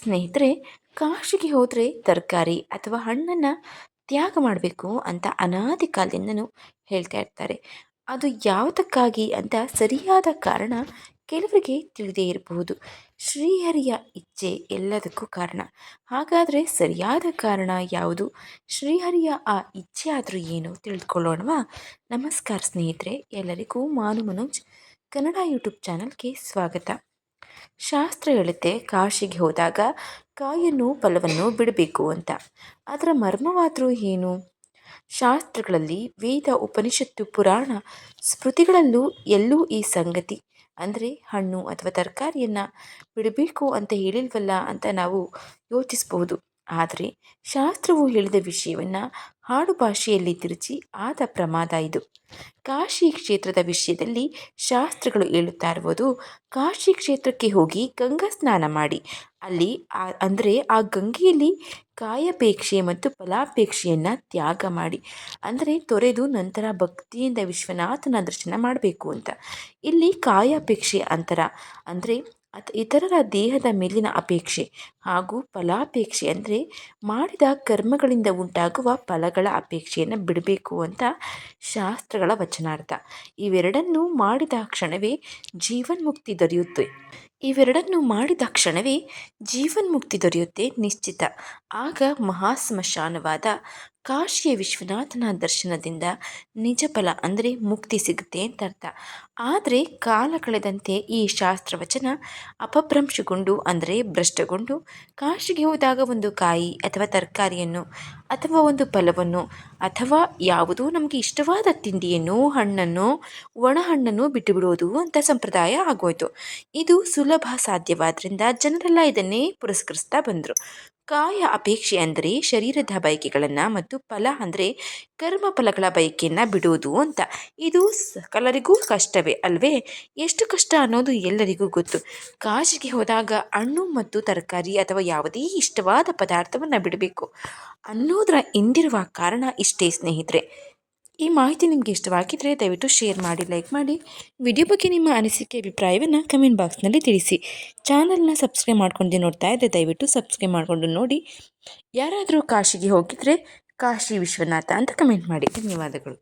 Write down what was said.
ಸ್ನೇಹಿತರೆ, ಕಾಶಿಗೆ ಹೋದರೆ ತರಕಾರಿ ಅಥವಾ ಹಣ್ಣನ್ನು ತ್ಯಾಗ ಮಾಡಬೇಕು ಅಂತ ಅನಾದಿ ಕಾಲದಿಂದನೂ ಹೇಳ್ತಾ ಇರ್ತಾರೆ. ಅದು ಯಾವುದಕ್ಕಾಗಿ ಅಂತ ಸರಿಯಾದ ಕಾರಣ ಕೆಲವರಿಗೆ ತಿಳಿದೇ ಇರಬಹುದು. ಶ್ರೀಹರಿಯ ಇಚ್ಛೆ ಎಲ್ಲದಕ್ಕೂ ಕಾರಣ. ಹಾಗಾದರೆ ಸರಿಯಾದ ಕಾರಣ ಯಾವುದು? ಶ್ರೀಹರಿಯ ಆ ಇಚ್ಛೆ ಆದರೂ ಏನು ತಿಳಿದುಕೊಳ್ಳೋಣವಾ? ನಮಸ್ಕಾರ ಸ್ನೇಹಿತರೆ, ಎಲ್ಲರಿಗೂ ಮಾನು ಮನೋಜ್ ಕನ್ನಡ ಯೂಟ್ಯೂಬ್ ಚಾನಲ್ಗೆ ಸ್ವಾಗತ. ಶಾಸ್ತ್ರ ಹೇಳುತ್ತೆ ಕಾಶಿಗೆ ಹೋದಾಗ ಕಾಯನ್ನು ಫಲವನ್ನು ಬಿಡಬೇಕು ಅಂತ. ಅದರ ಮರ್ಮವಾದರೂ ಏನು? ಶಾಸ್ತ್ರಗಳಲ್ಲಿ ವೇದ, ಉಪನಿಷತ್ತು, ಪುರಾಣ, ಸ್ಮೃತಿಗಳಲ್ಲೂ ಎಲ್ಲೂ ಈ ಸಂಗತಿ ಅಂದರೆ ಹಣ್ಣು ಅಥವಾ ತರಕಾರಿಯನ್ನು ಬಿಡಬೇಕು ಅಂತ ಹೇಳಿಲ್ವಲ್ಲ ಅಂತ ನಾವು ಯೋಚಿಸಬಹುದು. ಆದರೆ ಶಾಸ್ತ್ರವು ಹೇಳಿದ ವಿಷಯವನ್ನು ಹಾಡು ಭಾಷೆಯಲ್ಲಿ ತಿರುಚಿ ಆದ ಪ್ರಮಾದ ಇದು. ಕಾಶಿ ಕ್ಷೇತ್ರದ ವಿಷಯದಲ್ಲಿ ಶಾಸ್ತ್ರಗಳು ಹೇಳುತ್ತಾ ಇರುವುದು, ಕಾಶಿ ಕ್ಷೇತ್ರಕ್ಕೆ ಹೋಗಿ ಗಂಗಾ ಸ್ನಾನ ಮಾಡಿ. ಅಲ್ಲಿ ಅಂದರೆ ಆ ಗಂಗೆಯಲ್ಲಿ ಕಾಯಾಪೇಕ್ಷೆ ಮತ್ತು ಫಲಾಪೇಕ್ಷೆಯನ್ನು ತ್ಯಾಗ ಮಾಡಿ, ಅಂದರೆ ತೊರೆದು ನಂತರ ಭಕ್ತಿಯಿಂದ ವಿಶ್ವನಾಥನ ದರ್ಶನ ಮಾಡಬೇಕು ಅಂತ. ಇಲ್ಲಿ ಕಾಯಾಪೇಕ್ಷೆ ಅಂದರೆ ಇತರರ ದೇಹದ ಮೇಲಿನ ಅಪೇಕ್ಷೆ, ಹಾಗೂ ಫಲಾಪೇಕ್ಷೆ ಅಂದರೆ ಮಾಡಿದ ಕರ್ಮಗಳಿಂದ ಉಂಟಾಗುವ ಫಲಗಳ ಅಪೇಕ್ಷೆಯನ್ನು ಬಿಡಬೇಕು ಅಂತ ಶಾಸ್ತ್ರಗಳ ವಚನಾರ್ಥ. ಇವೆರಡನ್ನು ಮಾಡಿದ ಕ್ಷಣವೇ ಜೀವನ್ಮುಕ್ತಿ ದೊರೆಯುತ್ತೆ ನಿಶ್ಚಿತ. ಆಗ ಮಹಾಸ್ಮಶಾನವಾದ ಕಾಶಿಯ ವಿಶ್ವನಾಥನ ದರ್ಶನದಿಂದ ನಿಜ ಫಲ ಅಂದರೆ ಮುಕ್ತಿ ಸಿಗುತ್ತೆ ಅಂತ ಅರ್ಥ. ಆದರೆ ಕಾಲ ಕಳೆದಂತೆ ಈ ಶಾಸ್ತ್ರವಚನ ಅಪಭ್ರಂಶಗೊಂಡು ಅಂದರೆ ಭ್ರಷ್ಟಗೊಂಡು ಕಾಶಿಗೆ ಹೋದಾಗ ಒಂದು ಕಾಯಿ ಅಥವಾ ತರಕಾರಿಯನ್ನು ಅಥವಾ ಒಂದು ಫಲವನ್ನು ಅಥವಾ ಯಾವುದೋ ನಮಗೆ ಇಷ್ಟವಾದ ತಿಂಡಿಯನ್ನು, ಹಣ್ಣನ್ನು, ಒಣ ಹಣ್ಣನ್ನು ಬಿಟ್ಟು ಬಿಡುವುದು ಅಂತ ಸಂಪ್ರದಾಯ ಆಗೋಯ್ತು. ಇದು ಸುಲಭ ಸಾಧ್ಯವಾದ್ದರಿಂದ ಜನರೆಲ್ಲ ಇದನ್ನೇ ಪುರಸ್ಕರಿಸ್ತಾ ಬಂದರು. ಕಾಯ ಅಪೇಕ್ಷೆ ಅಂದರೆ ಶರೀರದ ಬಯಕೆಗಳನ್ನು ಮತ್ತು ಫಲ ಅಂದರೆ ಕರ್ಮ ಫಲಗಳ ಬಯಕೆಯನ್ನು ಬಿಡುವುದು ಅಂತ. ಇದು ಸಕಲರಿಗೂ ಕಷ್ಟವೇ ಅಲ್ವೇ? ಎಷ್ಟು ಕಷ್ಟ ಅನ್ನೋದು ಎಲ್ಲರಿಗೂ ಗೊತ್ತು. ಕಾಶಿಗೆ ಹೋದಾಗ ಹಣ್ಣು ಮತ್ತು ತರಕಾರಿ ಅಥವಾ ಯಾವುದೇ ಇಷ್ಟವಾದ ಪದಾರ್ಥವನ್ನು ಬಿಡಬೇಕು ಅನ್ನೋದರ ಹಿಂದಿರುವ ಕಾರಣ ಇಷ್ಟೇ ಸ್ನೇಹಿತರೆ. ಈ ಮಾಹಿತಿ ನಿಮಗೆ ಇಷ್ಟವಾಗಿದ್ದರೆ ದಯವಿಟ್ಟು ಶೇರ್ ಮಾಡಿ, ಲೈಕ್ ಮಾಡಿ. ವಿಡಿಯೋ ಬಗ್ಗೆ ನಿಮ್ಮ ಅನಿಸಿಕೆ, ಅಭಿಪ್ರಾಯವನ್ನು ಕಮೆಂಟ್ ಬಾಕ್ಸ್ನಲ್ಲಿ ತಿಳಿಸಿ. ಚಾನಲ್ನ ಸಬ್ಸ್ಕ್ರೈಬ್ ಮಾಡ್ಕೊಂಡು ನೋಡ್ತಾ ಇದ್ದರೆ ದಯವಿಟ್ಟು ಸಬ್ಸ್ಕ್ರೈಬ್ ಮಾಡಿಕೊಂಡು ನೋಡಿ. ಯಾರಾದರೂ ಕಾಶಿಗೆ ಹೋಗಿದ್ದರೆ ಕಾಶಿ ವಿಶ್ವನಾಥ ಅಂತ ಕಮೆಂಟ್ ಮಾಡಿ. ಧನ್ಯವಾದಗಳು.